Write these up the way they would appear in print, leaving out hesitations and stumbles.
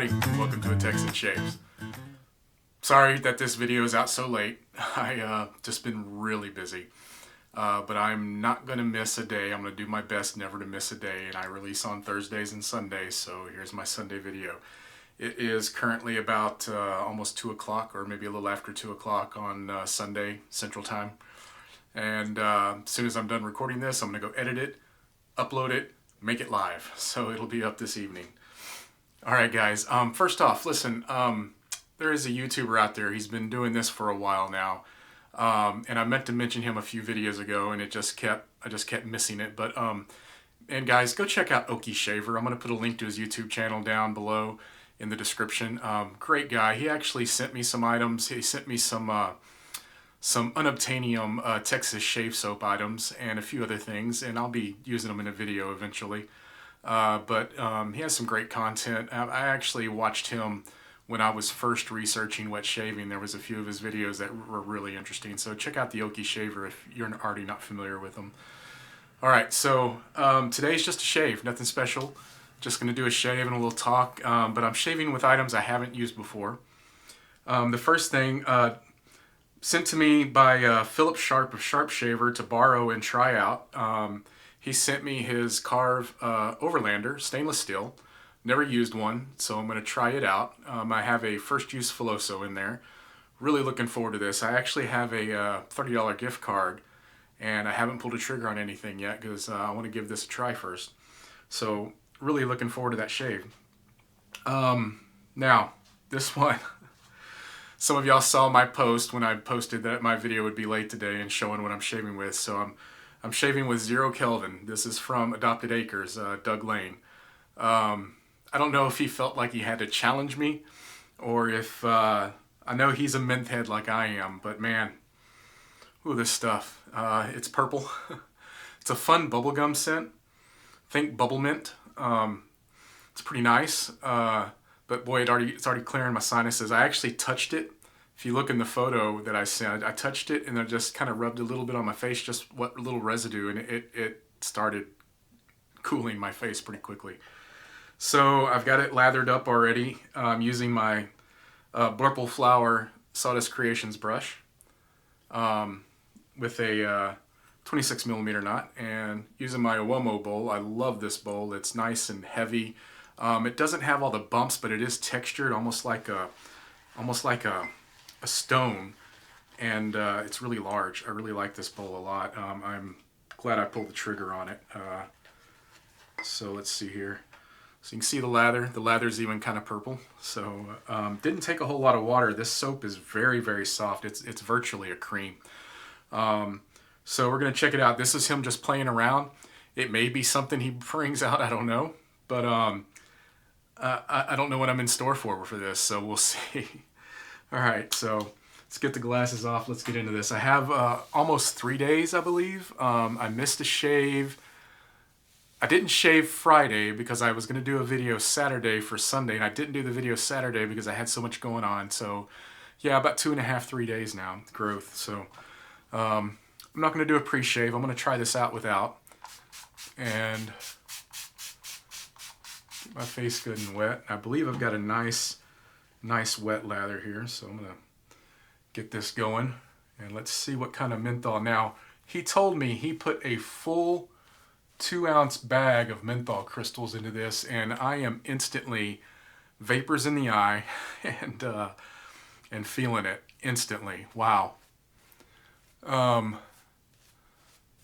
everybody, welcome to A Texan Shaves. Sorry that this video is out so late. I just been really busy. But I'm not going to miss a day. I'm going to do my best never to miss a day, and I release on Thursdays and Sundays, so here's my Sunday video. It is currently about almost 2 o'clock, or maybe a little after 2 o'clock on Sunday Central Time. And as soon as I'm done recording this, I'm going to go edit it, upload it, make it live. So it'll be up this evening. Alright guys, first off, listen, there is a YouTuber out there. He's been doing this for a while now. And I meant to mention him a few videos ago, and I just kept missing it. But and guys, go check out Okie Shaver. I'm going to put a link to his YouTube channel down below in the description. Great guy. He actually sent me some items. He sent me some unobtainium Texas shave soap items and a few other things, and I'll be using them in a video eventually. But he has some great content. I actually watched him when I was first researching wet shaving. There was a few of his videos that were really interesting. So check out the Okie Shaver if you're already not familiar with him. Alright, so today's just a shave, nothing special. Just going to do a shave and a little talk. But I'm shaving with items I haven't used before. The first thing, sent to me by Philip Sharpe of Sharpe Shaver to borrow and try out. He sent me his Karve Overlander, stainless steel. Never used one, so I'm going to try it out. I have a first use Filoso in there. Really looking forward to this. I actually have a $30 gift card, and I haven't pulled a trigger on anything yet because I want to give this a try first. So really looking forward to that shave. Now, this one. Some of y'all saw my post when I posted that my video would be late today and showing what I'm shaving with. So I'm shaving with 0 Kelvin. This is from Adopted Acres, Doug Layne. I don't know if he felt like he had to challenge me, or if, I know he's a mint head like I am, but man, ooh, this stuff. It's purple. It's a fun bubblegum scent. Think bubble mint. It's pretty nice. But boy, it's already clearing my sinuses. I actually touched it. If you look in the photo that I sent, I touched it and I just kind of rubbed a little bit on my face, just what little residue, and it started cooling my face pretty quickly. So I've got it lathered up already. I'm using my Blurple Flower Sawdust Creations brush with a 26 millimeter knot, and using my Uomo bowl. I love this bowl. It's nice and heavy. It doesn't have all the bumps, but it is textured almost like a stone, and it's really large. I really like this bowl a lot. I'm glad I pulled the trigger on it. So let's see here. So you can see the lather. The lather's even kind of purple. So didn't take a whole lot of water. This soap is very, very soft. It's virtually a cream. So we're gonna check it out. This is him just playing around. It may be something he brings out. I don't know, but I don't know what I'm in store for this. So we'll see. All right. So let's get the glasses off. Let's get into this. I have almost 3 days, I believe. I missed a shave. I didn't shave Friday because I was going to do a video Saturday for Sunday, and I didn't do the video Saturday because I had so much going on. So yeah, about 2.5, 3 days now, growth. So I'm not going to do a pre-shave. I'm going to try this out without. And get my face good and wet. I believe I've got a nice wet lather here. So I'm going to get this going. And let's see what kind of menthol. Now, he told me he put a full 2-ounce bag of menthol crystals into this, and I am instantly vapors in the eye and feeling it instantly. Wow.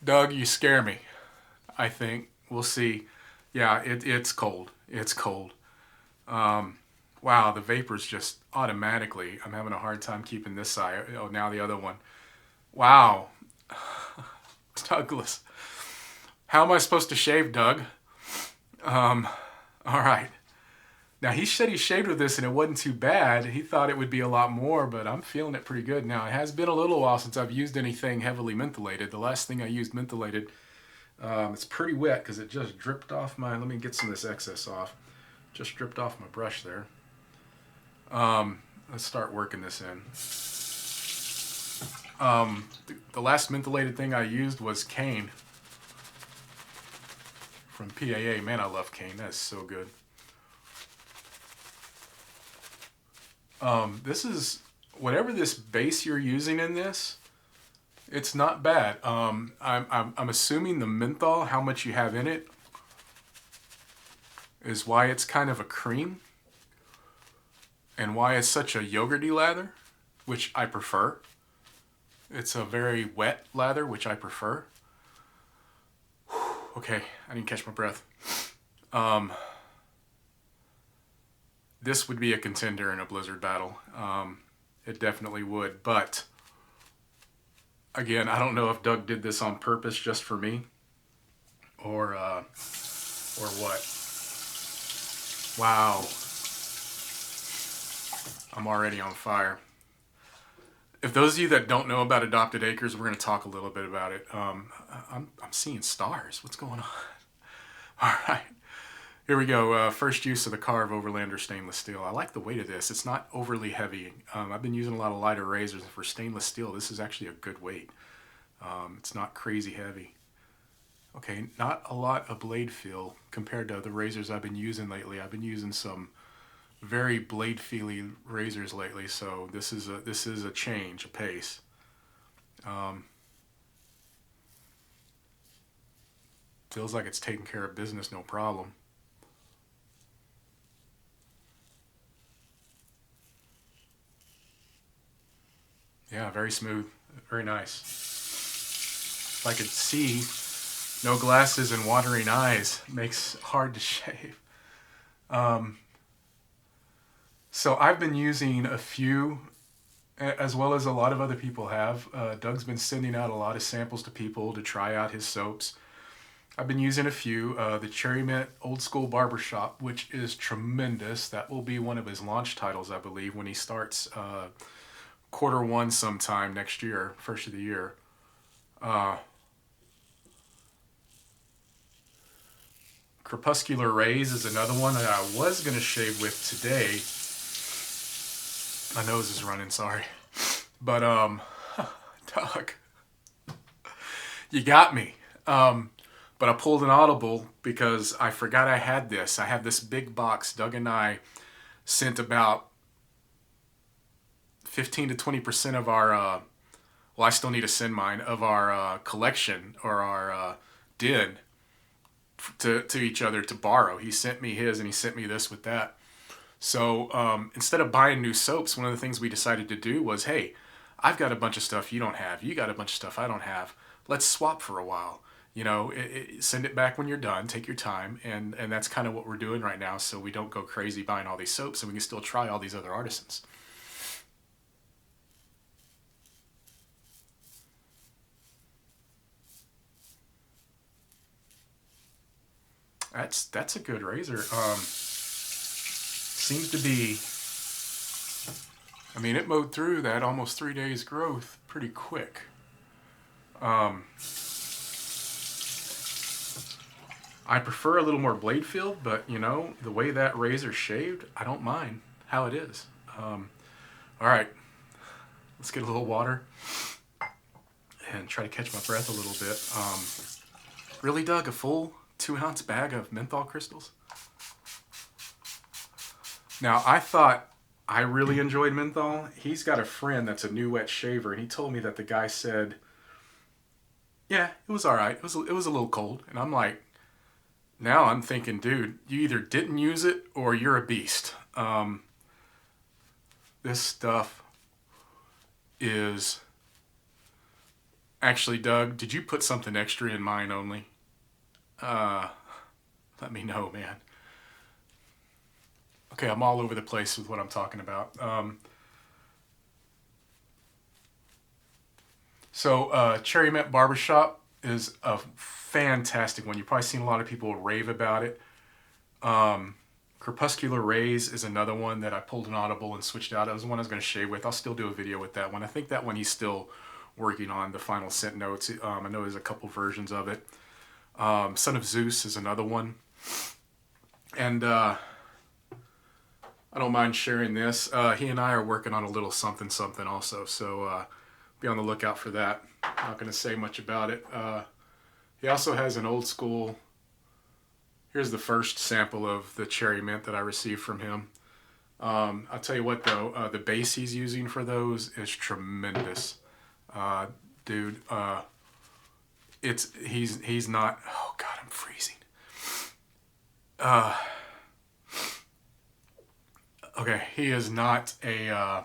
Doug, you scare me. I think we'll see. Yeah, it's cold. It's cold. Wow, the vapors just automatically. I'm having a hard time keeping this side. Oh, now the other one. Wow. Douglas. How am I supposed to shave, Doug? All right. Now, he said he shaved with this and it wasn't too bad. He thought it would be a lot more, but I'm feeling it pretty good. Now, it has been a little while since I've used anything heavily mentholated. The last thing I used mentholated, it's pretty wet because it just dripped off my... Let me get some of this excess off. Just dripped off my brush there. Let's start working this in. The last mentholated thing I used was cane from PAA. Man, I love cane. That's so good. This is, whatever this base you're using in this, it's not bad. I'm assuming the menthol, how much you have in it, is why it's kind of a cream. And why it's such a yogurty lather, which I prefer. It's a very wet lather, which I prefer. Okay, I didn't catch my breath. This would be a contender in a blizzard battle. It definitely would. But again, I don't know if Doug did this on purpose just for me, or what. Wow. I'm already on fire. If those of you that don't know about Adopted Acres, we're going to talk a little bit about it. I'm seeing stars. What's going on? All right. Here we go. First use of the Karve Overlander stainless steel. I like the weight of this. It's not overly heavy. I've been using a lot of lighter razors. And for stainless steel, this is actually a good weight. It's not crazy heavy. Okay, not a lot of blade feel compared to the razors I've been using lately. I've been using some very blade feely razors lately, so this is a change, a pace. Feels like it's taking care of business, no problem. Yeah, very smooth, very nice. If I could see, no glasses and watering eyes makes it hard to shave. So I've been using a few, as well as a lot of other people have. Doug's been sending out a lot of samples to people to try out his soaps. I've been using a few. The Cherry Mint Old School Barbershop, which is tremendous. That will be one of his launch titles, I believe, when he starts Q1 sometime next year, first of the year. Crepuscular Rays is another one that I was going to shave with today. My nose is running, sorry. But, Doug, you got me. But I pulled an audible because I forgot I had this. I have this big box. Doug and I sent about 15 to 20% of our, well, I still need to send mine, of our collection, or our din, to each other to borrow. He sent me his and he sent me this with that. So instead of buying new soaps, one of the things we decided to do was, hey, I've got a bunch of stuff you don't have. You got a bunch of stuff I don't have. Let's swap for a while. You know, send it back when you're done. Take your time. And that's kind of what we're doing right now, so we don't go crazy buying all these soaps and we can still try all these other artisans. That's a good razor. Seems to be, I mean, it mowed through that almost 3 days growth pretty quick. I prefer a little more blade feel, but you know, the way that razor shaved, I don't mind how it is. All right, let's get a little water and try to catch my breath a little bit. Really, Doug, a full 2-ounce bag of menthol crystals? Now, I thought I really enjoyed menthol. He's got a friend that's a new wet shaver, and he told me that the guy said, yeah, it was all right. It was a little cold. And I'm like, now I'm thinking, dude, you either didn't use it or you're a beast. This stuff is... Actually, Doug, did you put something extra in mine only? Let me know, man. Okay, I'm all over the place with what I'm talking about. Cherry Mint Barbershop is a fantastic one. You've probably seen a lot of people rave about it. Crepuscular Rays is another one that I pulled an audible and switched out. That was the one I was going to shave with. I'll still do a video with that one. I think that one he's still working on the final scent notes. I know there's a couple versions of it. Son of Zeus is another one. And I don't mind sharing this. He and I are working on a little something also, so be on the lookout for that. Not going to say much about it. He also has an old school... Here's the first sample of the Cherry Mint that I received from him. I'll tell you what though, the base he's using for those is tremendous, uh, dude. He's not. Oh God, I'm freezing. Uh, okay, he is not a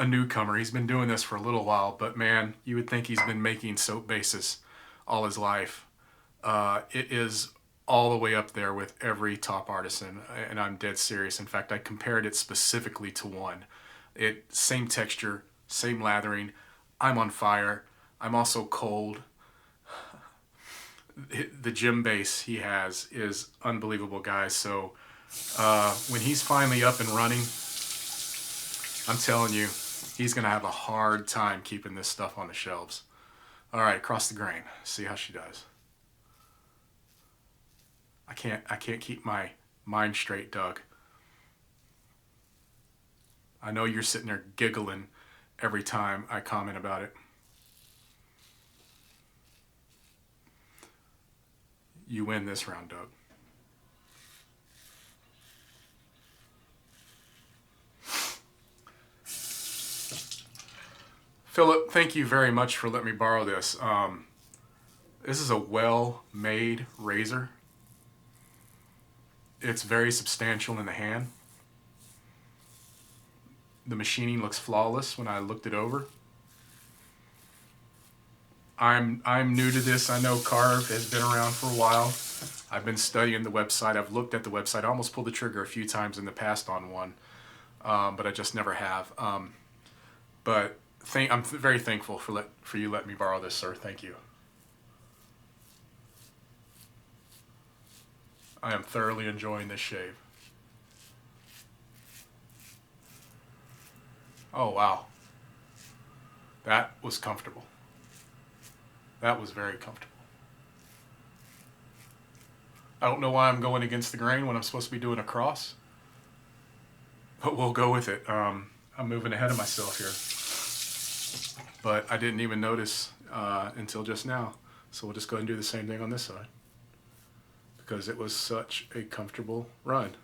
newcomer. He's been doing this for a little while, but man, you would think he's been making soap bases all his life. It is all the way up there with every top artisan, and I'm dead serious. In fact, I compared it specifically to one. It same texture, same lathering. I'm on fire. I'm also cold. The gym base he has is unbelievable, guys. So when he's finally up and running, I'm telling you, he's gonna have a hard time keeping this stuff on the shelves. All right, cross the grain. See how she does. I can't keep my mind straight, Doug. I know you're sitting there giggling every time I comment about it. You win this round, Doug. Philip, thank you very much for letting me borrow this. This is a well-made razor. It's very substantial in the hand. The machining looks flawless when I looked it over. I'm new to this. I know Karve has been around for a while. I've been studying the website. I've looked at the website. I almost pulled the trigger a few times in the past on one, but I just never have. But I'm very thankful for you letting me borrow this, sir. Thank you. I am thoroughly enjoying this shave. Oh, wow. That was comfortable. That was very comfortable. I don't know why I'm going against the grain when I'm supposed to be doing a cross, but we'll go with it. I'm moving ahead of myself here, but I didn't even notice until just now. So we'll just go ahead and do the same thing on this side because it was such a comfortable run.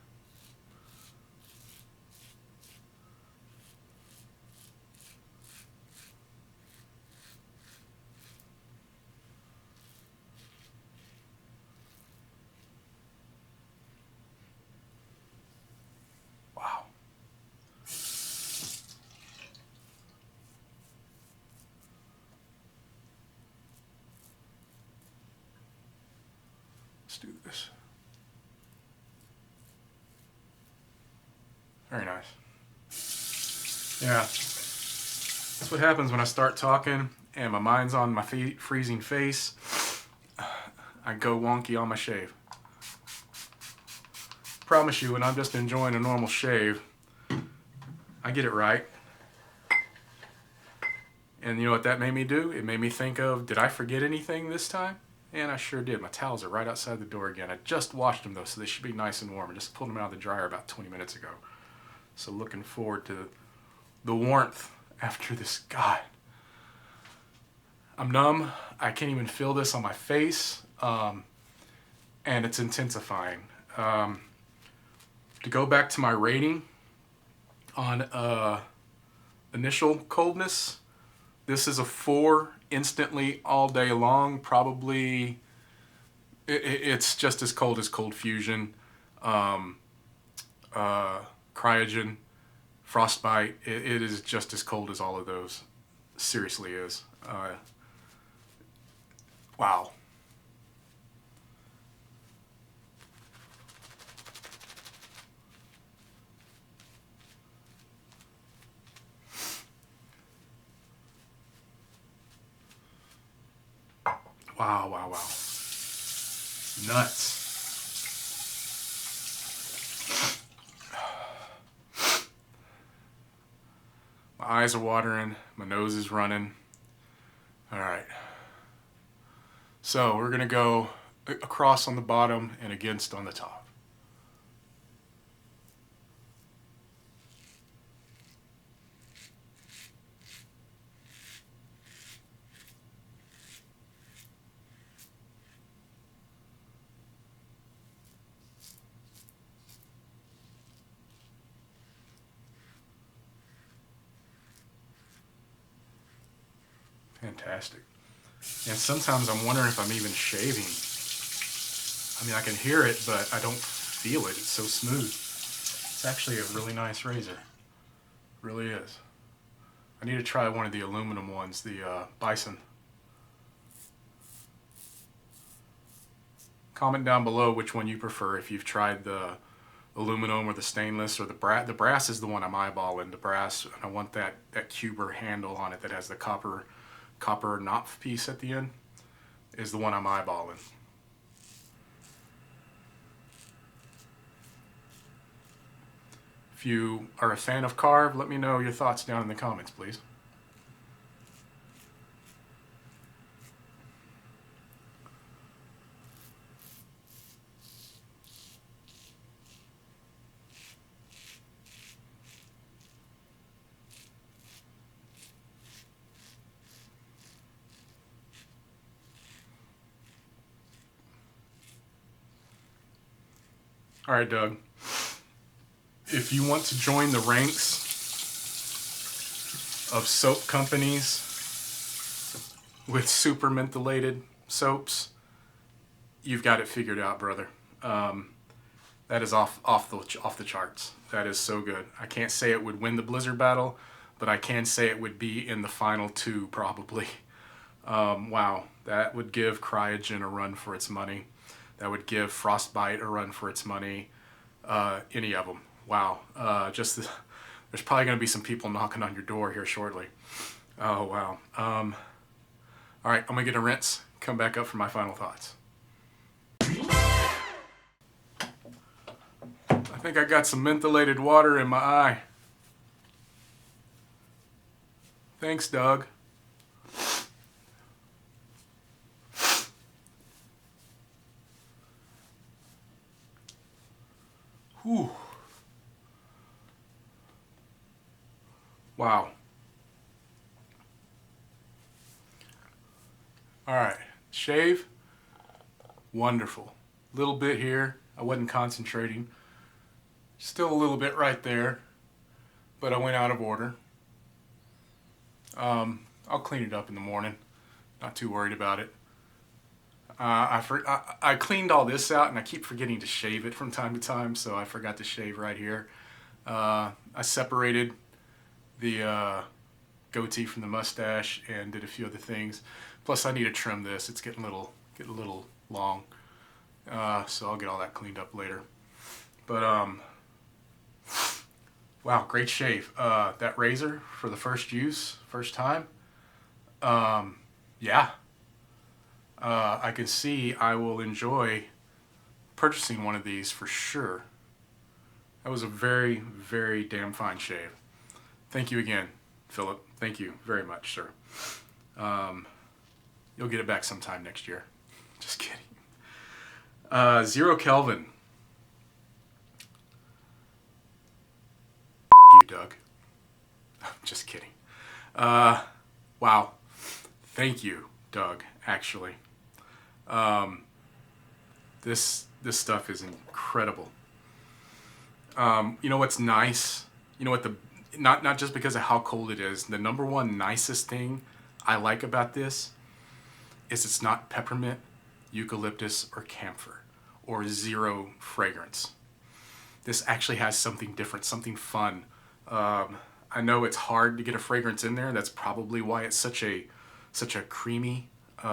Wow. Let's do this. Very nice. Yeah. That's what happens when I start talking and my mind's on my freezing face. I go wonky on my shave. Promise you, when I'm just enjoying a normal shave, I get it right. And you know what that made me do? It made me think of, did I forget anything this time? And I sure did. My towels are right outside the door again. I just washed them though, so they should be nice and warm. I just pulled them out of the dryer about 20 minutes ago. So looking forward to the warmth after this. God, I'm numb. I can't even feel this on my face. And it's intensifying. To go back to my rating on initial coldness, this is a 4 instantly all day long. Probably it's just as cold fusion, cryogen, frostbite. It is just as cold as all of those. Seriously is. Wow. Wow, wow, wow. Nuts. My eyes are watering. My nose is running. All right. So we're going to go across on the bottom and against on the top. Fantastic. And sometimes I'm wondering if I'm even shaving. I mean, I can hear it, but I don't feel it. It's so smooth. It's actually a really nice razor. Really is. I need to try one of the aluminum ones, the Bison. Comment down below which one you prefer, if you've tried the aluminum or the stainless or the brass. The brass is the one I'm eyeballing. The brass, and I want that cuber handle on it that has the copper knot piece at the end, is the one I'm eyeballing. If you are a fan of Karve, let me know your thoughts down in the comments, please. All right, Doug. If you want to join the ranks of soap companies with super mentholated soaps, you've got it figured out, brother. That is off the charts. That is so good. I can't say it would win the Blizzard battle, but I can say it would be in the final two probably. Wow, that would give Cryogen a run for its money. That would give Frostbite a run for its money. Any of them. Wow. There's probably going to be some people knocking on your door here shortly. Oh, wow. All right, I'm going to get a rinse, come back up for my final thoughts. I think I got some mentholated water in my eye. Thanks, Doug. Whew. Wow. All right, shave. Wonderful. Little bit here. I wasn't concentrating. Still a little bit right there, but I went out of order. I'll clean it up in the morning. Not too worried about it. I cleaned all this out, and I keep forgetting to shave it from time to time, so I forgot to shave right here. I separated the goatee from the mustache and did a few other things. Plus, I need to trim this. It's getting a little long, so I'll get all that cleaned up later. But wow, great shave. That razor for the first use, first time. Yeah. I can see I will enjoy purchasing one of these for sure. That was a very, very damn fine shave. Thank you again, Philip. Thank you very much, sir. You'll get it back sometime next year. Just kidding. 0 Kelvin. You, Doug. Just kidding. Wow. Thank you, Doug, actually. This stuff is incredible. You know what's nice? You know what not just because of how cold it is, the number one nicest thing I like about this is it's not peppermint, eucalyptus, or camphor, or zero fragrance. This actually has something different, something fun. I know it's hard to get a fragrance in there. That's probably why it's such a creamy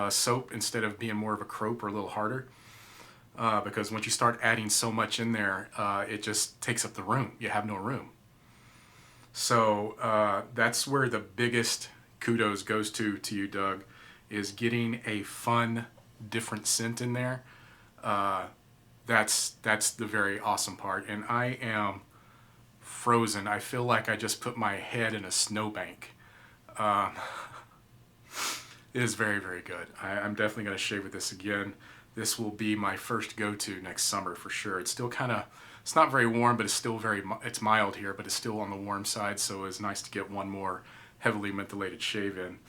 soap instead of being more of a crope or a little harder. Because once you start adding so much in there, it just takes up the room. You have no room. So that's where the biggest kudos goes to you, Doug, is getting a fun, different scent in there. That's the very awesome part. And I am frozen. I feel like I just put my head in a snowbank. It is very, very good. I'm definitely going to shave with this again. This will be my first go-to next summer for sure. It's still kind of, it's not very warm, but it's still it's mild here, but it's still on the warm side, so it's nice to get one more heavily mentholated shave in.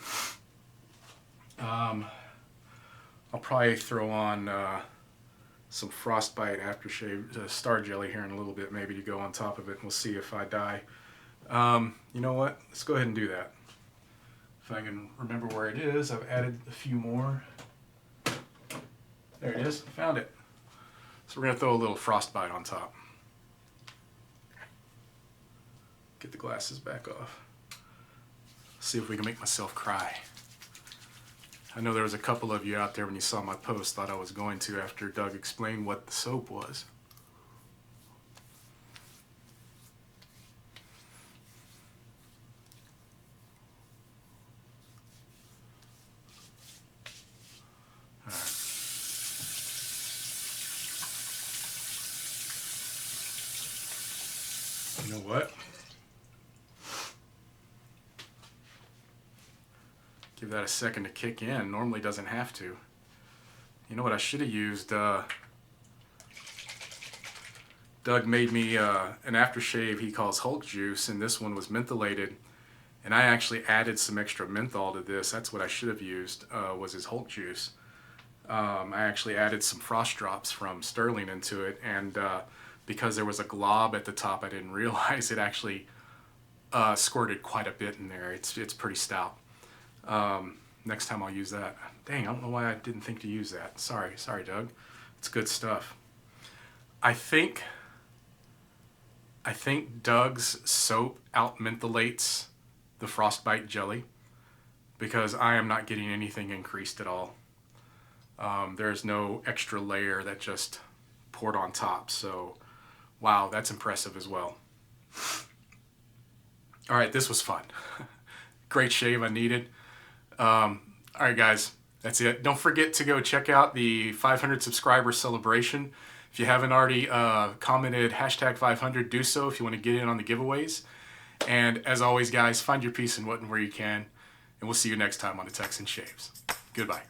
I'll probably throw on some Frostbite aftershave, Star Jelly here in a little bit, maybe to go on top of it, and we'll see if I die. You know what? Let's go ahead and do that. If I can remember where it is, I've added a few more. There it is, found it. So we're gonna throw a little frostbite on top. Get the glasses back off. See if we can make myself cry. I know there was a couple of you out there when you saw my post thought I was going to after Doug explained what the soap was. All right. You know what? Give that a second to kick in. Normally doesn't have to. You know what I should have used? Doug made me an aftershave he calls Hulk juice, and this one was mentholated. And I actually added some extra menthol to this. That's what I should have used, was his Hulk juice. I actually added some frost drops from Sterling into it, and because there was a glob at the top, I didn't realize it actually squirted quite a bit in there. It's pretty stout. Next time I'll use that. Dang, I don't know why I didn't think to use that. Sorry, Doug. It's good stuff. I think Doug's soap out-mentholates the frostbite jelly because I am not getting anything increased at all. There's no extra layer that just poured on top. So, wow, that's impressive as well. All right, this was fun. Great shave I needed. All right, guys, that's it. Don't forget to go check out the 500 subscriber celebration. If you haven't already commented hashtag 500, do so if you want to get in on the giveaways. And as always, guys, find your peace in what and where you can. And we'll see you next time on A Texan Shaves. Goodbye.